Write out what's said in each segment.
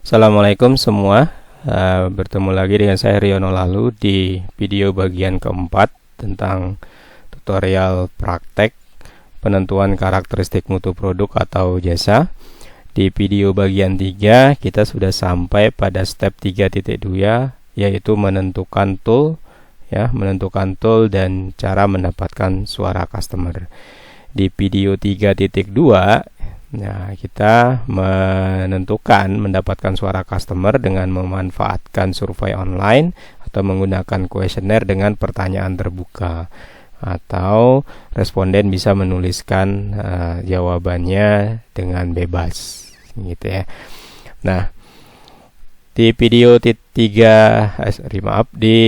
Assalamualaikum semua. Bertemu lagi dengan saya Riono Lalu di video bagian keempat tentang tutorial praktek penentuan karakteristik mutu produk atau jasa. Di video bagian 3 kita sudah sampai pada step 3.2, yaitu menentukan tool dan cara mendapatkan suara customer. Di video 3.2 kita mendapatkan suara customer dengan memanfaatkan survei online atau menggunakan kuesioner dengan pertanyaan terbuka, atau responden bisa menuliskan jawabannya dengan bebas, gitu ya. Nah, di video di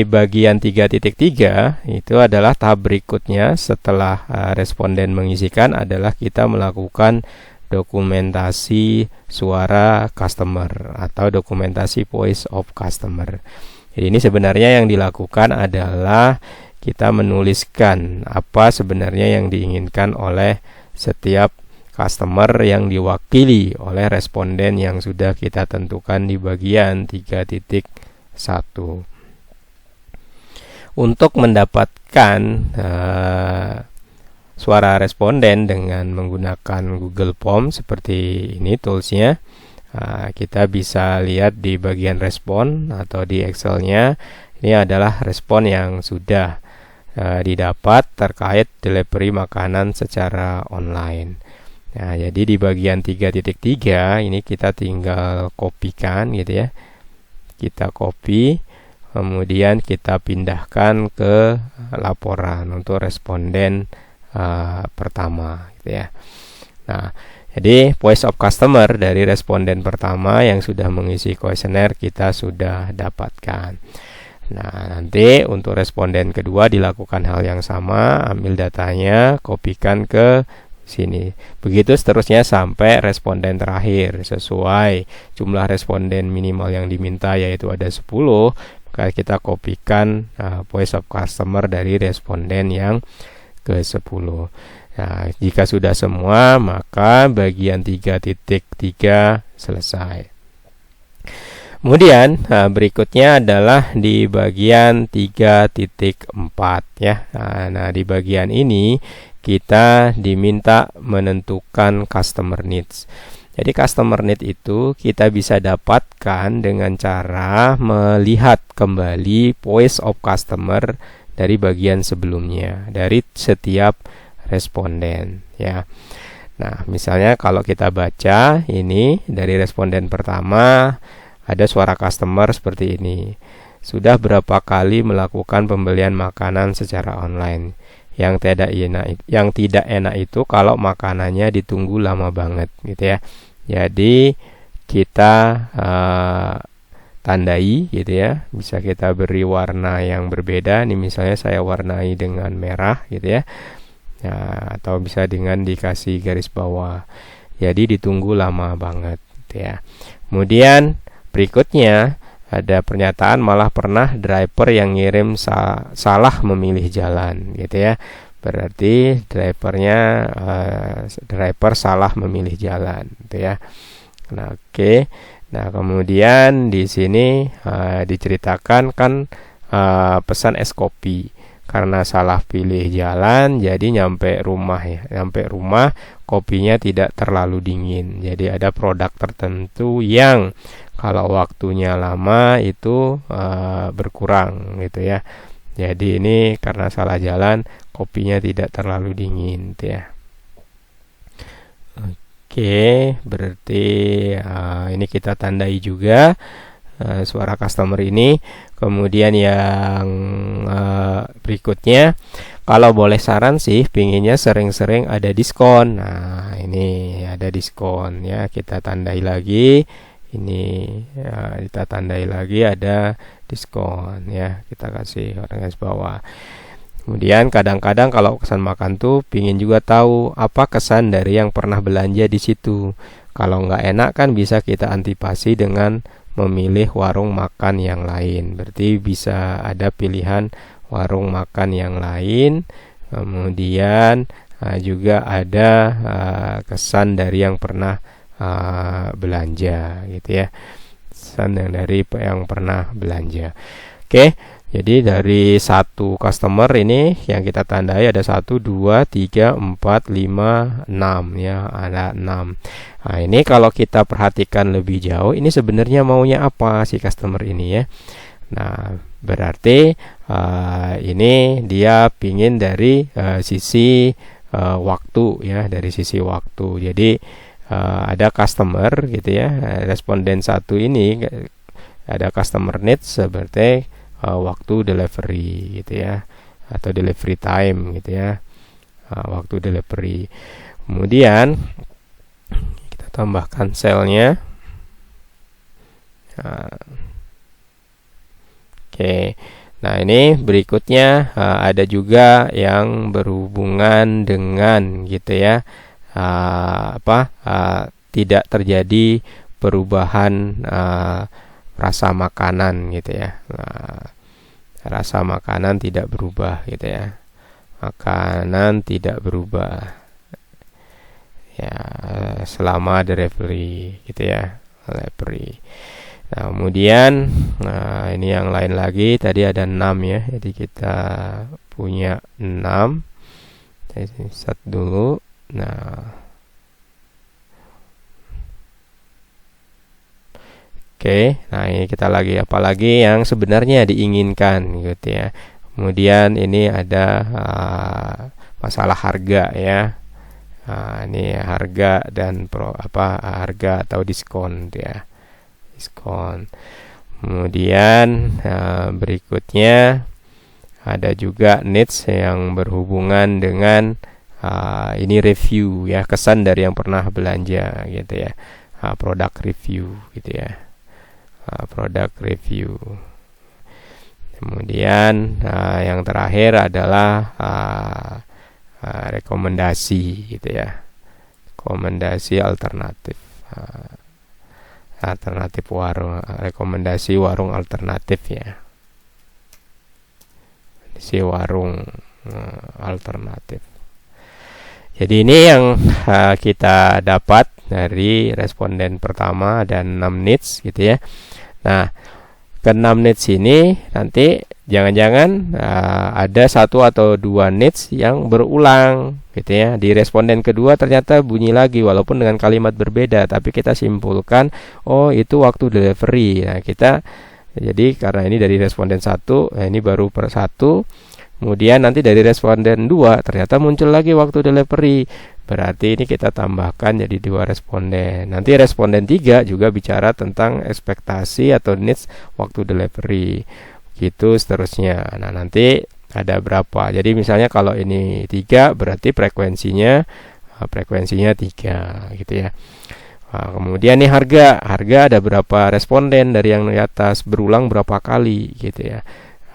bagian 3.3 itu adalah tahap berikutnya setelah responden mengisikan adalah kita melakukan dokumentasi suara customer atau dokumentasi voice of customer. Jadi ini sebenarnya yang dilakukan adalah kita menuliskan apa sebenarnya yang diinginkan oleh setiap customer yang diwakili oleh responden yang sudah kita tentukan di bagian 3.1. Untuk mendapatkan suara responden dengan menggunakan Google Form seperti ini toolsnya, kita bisa lihat di bagian respon atau di Excelnya. Ini adalah respon yang sudah didapat terkait delivery makanan secara online. Nah, jadi di bagian 3.3 ini kita tinggal kopikan, gitu ya. Kita copy, kemudian kita pindahkan ke laporan untuk responden pertama, gitu ya. Nah, jadi voice of customer dari responden pertama yang sudah mengisi kuesioner kita sudah dapatkan. Nah, nanti untuk responden kedua dilakukan hal yang sama, ambil datanya, kopikan ke sini. Begitu seterusnya sampai responden terakhir. Sesuai jumlah responden minimal yang diminta, yaitu ada 10, maka kita kopikan voice of customer dari responden yang ke-10. Nah, jika sudah semua, maka bagian 3.3 selesai. Kemudian berikutnya adalah di bagian 3.4 ya. Nah, di bagian ini kita diminta menentukan customer needs. Jadi customer need itu kita bisa dapatkan dengan cara melihat kembali voice of customer dari bagian sebelumnya, dari setiap responden, ya. Nah, misalnya kalau kita baca ini dari responden pertama, ada suara customer seperti ini. Sudah berapa kali melakukan pembelian makanan secara online? Yang tidak enak itu kalau makanannya ditunggu lama banget, gitu ya. Jadi kita tandai, gitu ya. Bisa kita beri warna yang berbeda. Ini misalnya saya warnai dengan merah, gitu ya. Atau bisa dengan dikasih garis bawah. Jadi ditunggu lama banget, gitu ya. Kemudian berikutnya ada pernyataan malah pernah driver yang ngirim salah memilih jalan, gitu ya. Berarti driver salah memilih jalan, gitu ya. Nah, oke. Nah, kemudian di sini diceritakan kan pesan es kopi. Karena salah pilih jalan, jadi nyampe rumah kopinya tidak terlalu dingin. Jadi ada produk tertentu yang kalau waktunya lama itu berkurang, gitu ya. Jadi ini karena salah jalan, kopinya tidak terlalu dingin, gitu ya. Oke, berarti ini kita tandai juga suara customer ini. Kemudian yang berikutnya, kalau boleh saran sih, pinginnya sering-sering ada diskon. Nah, ini ada diskon ya, kita tandai lagi. Ini kita tandai lagi ada diskon ya, kita kasih garis bawah. Kemudian kadang-kadang kalau kesan makan tuh pingin juga tahu apa kesan dari yang pernah belanja di situ. Kalau nggak enak kan bisa kita antisipasi dengan memilih warung makan yang lain. Berarti bisa ada pilihan warung makan yang lain. Kemudian juga ada kesan dari yang pernah belanja, gitu ya. pesan yang dari yang pernah belanja. Oke, jadi dari satu customer ini yang kita tandai ada 1, 2, 3, 4, 5, 6 ya, ada 6. Nah, ini kalau kita perhatikan lebih jauh, ini sebenarnya maunya apa si customer ini ya. Nah, berarti ini dia pingin dari sisi waktu ya, dari sisi waktu. Jadi ada customer gitu ya, responden 1 ini ada customer needs seperti waktu delivery gitu ya, atau delivery time gitu ya, waktu delivery. Kemudian kita tambahkan selnya. Oke. Nah, ini berikutnya ada juga yang berhubungan dengan gitu ya, tidak terjadi perubahan rasa makanan gitu ya. Rasa makanan tidak berubah gitu ya. Makanan tidak berubah ya selama delivery gitu ya, delivery. Nah, kemudian ini yang lain lagi, tadi ada 6 ya. Jadi kita punya 6. Saya set dulu. Nah, oke, nah ini kita lagi apalagi yang sebenarnya diinginkan gitu ya. Kemudian ini ada masalah harga ya. Ini harga dan harga atau diskon ya. Diskon. Kemudian berikutnya ada juga needs yang berhubungan dengan ini review ya, kesan dari yang pernah belanja gitu ya. Product review gitu ya. Product review. Kemudian yang terakhir adalah rekomendasi gitu ya. Rekomendasi alternatif. Alternatif warung, rekomendasi warung alternatif ya. Si warung alternatif. Jadi ini yang kita dapat dari responden pertama, dan 6 needs gitu ya. Nah, ke 6 needs ini nanti jangan-jangan ada 1 atau 2 needs yang berulang gitu ya. Di responden kedua ternyata bunyi lagi walaupun dengan kalimat berbeda, tapi kita simpulkan oh itu waktu delivery. Nah, kita jadi karena ini dari responden 1, ini baru per 1. Kemudian nanti dari responden 2 ternyata muncul lagi waktu delivery. Berarti ini kita tambahkan jadi 2 responden. Nanti responden 3 juga bicara tentang ekspektasi atau needs waktu delivery. Gitu seterusnya. Nah, nanti ada berapa. Jadi misalnya kalau ini 3 berarti frekuensinya 3 gitu ya. Nah, kemudian nih harga ada berapa responden dari yang di atas, berulang berapa kali gitu ya.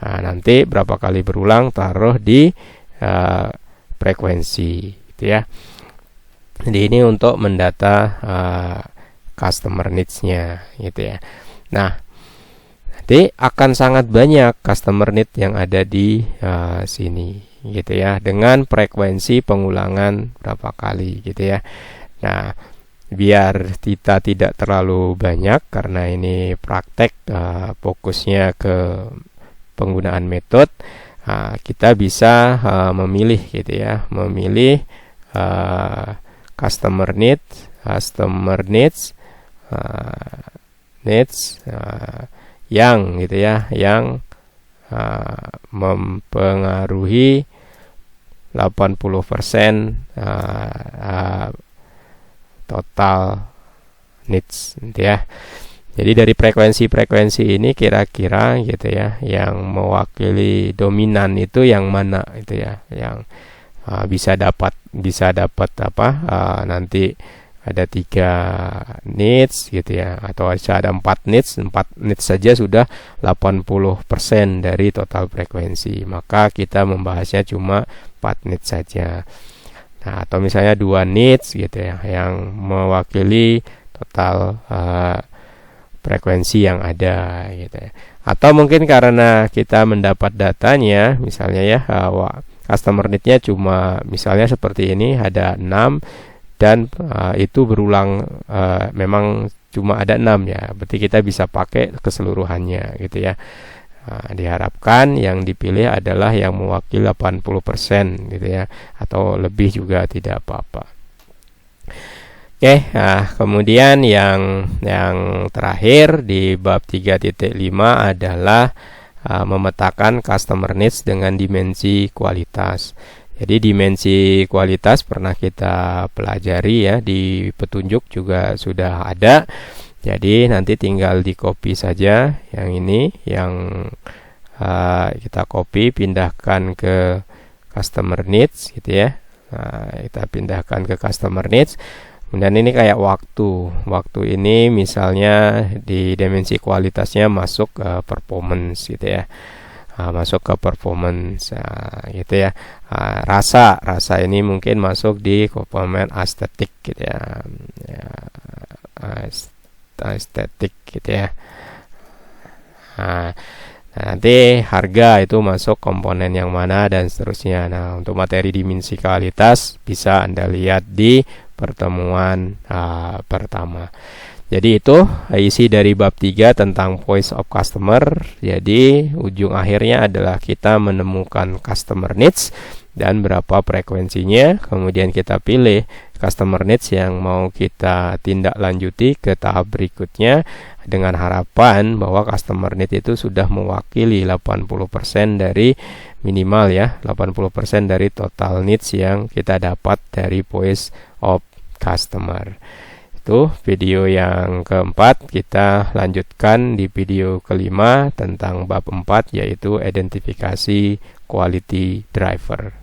Nah, nanti berapa kali berulang taruh di frekuensi gitu ya. Jadi ini untuk mendata customer needs-nya gitu ya. Nah, nanti akan sangat banyak customer need yang ada di sini gitu ya, dengan frekuensi pengulangan berapa kali gitu ya. Nah, biar kita tidak terlalu banyak karena ini praktek, fokusnya ke penggunaan metode, kita bisa memilih gitu ya, memilih customer needs yang gitu ya, yang mempengaruhi 80% total needs gitu ya. Jadi dari frekuensi ini kira-kira gitu ya, yang mewakili dominan itu yang mana itu ya, yang bisa dapat nanti ada 3 needs gitu ya, atau ada 4 needs saja sudah 80% dari total frekuensi. Maka kita membahasnya cuma 4 needs saja. Nah, atau misalnya 2 needs gitu ya, yang mewakili total frekuensi yang ada gitu ya. Atau mungkin karena kita mendapat datanya misalnya ya, customer need-nya cuma misalnya seperti ini, ada 6 dan itu berulang, memang cuma ada 6 ya, berarti kita bisa pakai keseluruhannya gitu ya. Diharapkan yang dipilih adalah yang mewakili 80% gitu ya, atau lebih juga tidak apa-apa. Oke, kemudian yang terakhir di bab 3.5 adalah memetakan customer needs dengan dimensi kualitas. Jadi dimensi kualitas pernah kita pelajari ya, di petunjuk juga sudah ada. Jadi nanti tinggal di copy saja yang ini, yang kita copy, pindahkan ke customer needs gitu ya. Kita pindahkan ke customer needs. Kemudian ini kayak waktu ini misalnya di dimensi kualitasnya masuk ke performance gitu ya. Masuk ke performance gitu ya. Rasa ini mungkin masuk di komponen estetik gitu ya. Estetik gitu ya. Nanti harga itu masuk komponen yang mana dan seterusnya. Nah, untuk materi dimensi kualitas bisa Anda lihat di pertemuan pertama. Jadi itu isi dari bab 3 tentang voice of customer. Jadi ujung akhirnya adalah kita menemukan customer needs dan berapa frekuensinya. Kemudian kita pilih customer needs yang mau kita tindak lanjuti ke tahap berikutnya, dengan harapan bahwa customer need itu sudah mewakili 80% dari minimal ya, 80% dari total needs yang kita dapat dari voice of customer. Itu video yang keempat. Kita lanjutkan di video kelima tentang bab 4, yaitu identifikasi quality driver.